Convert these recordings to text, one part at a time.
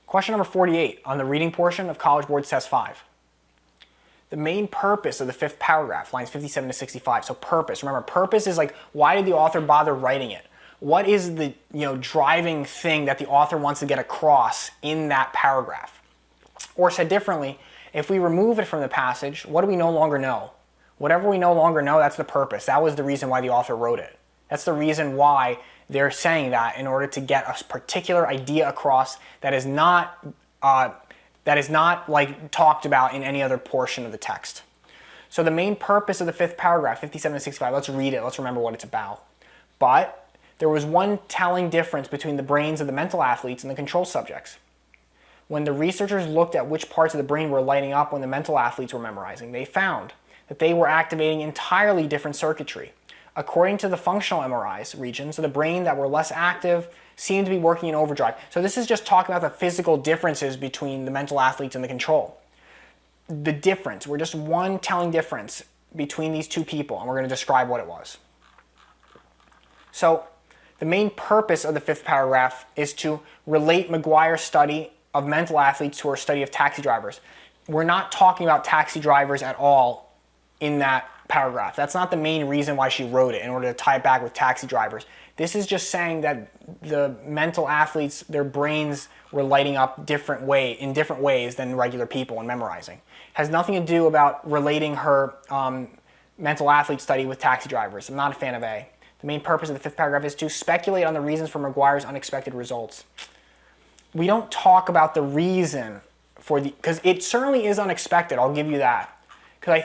Question number 48 on the reading portion of College Board Test 5. The main purpose of the fifth paragraph, lines 57 to 65. So purpose, remember, purpose is like, why did the author bother writing it? What is the driving thing that the author wants to get across in that paragraph? Or said differently, if we remove it from the passage, what do we no longer know? Whatever we no longer know, that's the purpose. That was the reason why the author wrote it. That's the reason why they're saying that, in order to get a particular idea across that is not like talked about in any other portion of the text. So the main purpose of the fifth paragraph, 57 to 65, let's read it, let's remember what it's about. But there was one telling difference between the brains of the mental athletes and the control subjects. When the researchers looked at which parts of the brain were lighting up when the mental athletes were memorizing, they found that they were activating entirely different circuitry. According to the functional MRIs regions of the brain that were less active seemed to be working in overdrive. So this is just talking about the physical differences between the mental athletes and the control. The difference, we're just one telling difference between these two people, and we're going to describe what it was. So the main purpose of the fifth paragraph is to relate McGuire's study of mental athletes to her study of taxi drivers. We're not talking about taxi drivers at all in that paragraph. That's not the main reason why she wrote it, in order to tie it back with taxi drivers. This is just saying that the mental athletes, their brains were lighting up in different ways than regular people when memorizing. It has nothing to do about relating her mental athlete study with taxi drivers. I'm not a fan of A. The main purpose of the fifth paragraph is to speculate on the reasons for McGuire's unexpected results. We don't talk about the reason for because it certainly is unexpected, I'll give you that. Because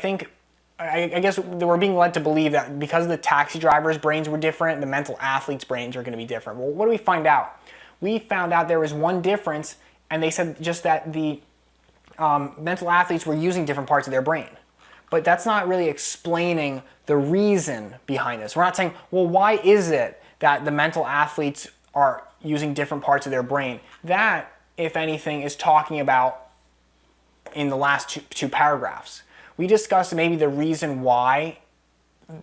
I guess we're being led to believe that because the taxi drivers' brains were different, the mental athletes' brains are going to be different. Well, what do we find out? We found out there was one difference, and they said just that the mental athletes were using different parts of their brain. But that's not really explaining the reason behind this. We're not saying, well, why is it that the mental athletes are using different parts of their brain? That, if anything, is talking about in the last two paragraphs. We discussed maybe the reason why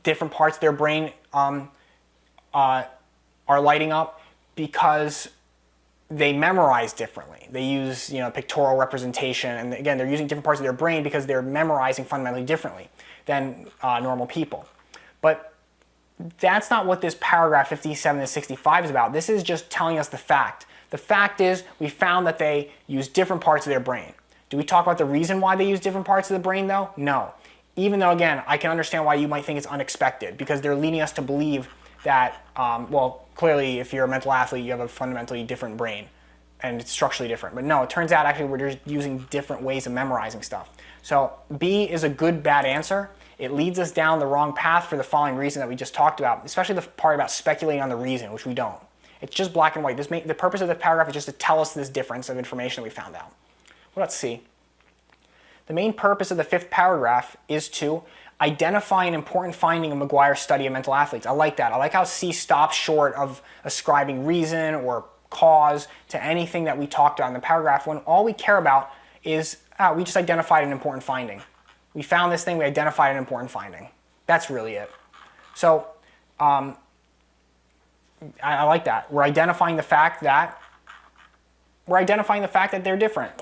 different parts of their brain are lighting up, because they memorize differently. They use pictorial representation, and again, they're using different parts of their brain because they're memorizing fundamentally differently than normal people. But that's not what this paragraph 57 to 65 is about. This is just telling us the fact. The fact is, we found that they use different parts of their brain. Do we talk about the reason why they use different parts of the brain, though? No. Even though, again, I can understand why you might think it's unexpected, because they're leading us to believe that, well, clearly, if you're a mental athlete, you have a fundamentally different brain, and it's structurally different. But no, it turns out actually we're just using different ways of memorizing stuff. So B is a good, bad answer. It leads us down the wrong path for the following reason that we just talked about, especially the part about speculating on the reason, which we don't. It's just black and white. The purpose of the paragraph is just to tell us this difference of information that we found out. Well, let's see. The main purpose of the fifth paragraph is to identify an important finding of McGuire's study of mental athletes. I like that. I like how C stops short of ascribing reason or cause to anything that we talked about in the paragraph, when all we care about is we just identified an important finding. We found this thing, we identified an important finding. That's really it. So I like that. We're identifying the fact that they're different.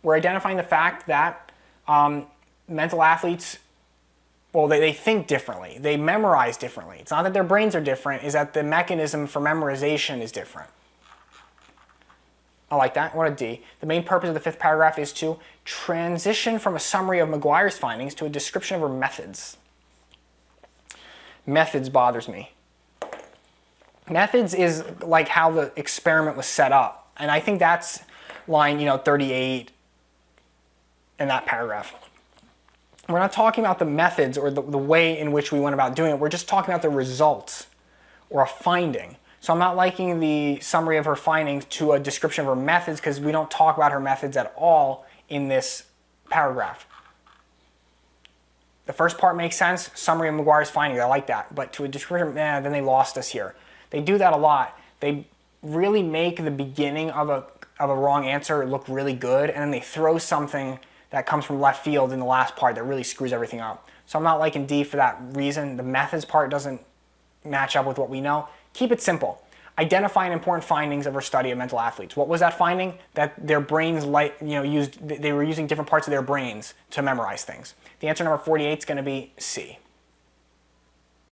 We're identifying the fact that mental athletes, well, they think differently. They memorize differently. It's not that their brains are different, it's that the mechanism for memorization is different. I like that. What a D. The main purpose of the fifth paragraph is to transition from a summary of McGuire's findings to a description of her methods. Methods bothers me. Methods is like how the experiment was set up. And I think that's line 38 in that paragraph. We're not talking about the methods or the way in which we went about doing it. We're just talking about the results or a finding. So I'm not liking the summary of her findings to a description of her methods, because we don't talk about her methods at all in this paragraph. The first part makes sense. Summary of McGuire's findings, I like that. But to a description, then they lost us here. They do that a lot. They really make the beginning of a wrong answer look really good, and then they throw something that comes from left field in the last part that really screws everything up. So I'm not liking D for that reason. The methods part doesn't match up with what we know. Keep it simple. identify important findings of her study of mental athletes. What was that finding? That their brains they were using different parts of their brains to memorize things. The answer number 48 is going to be C.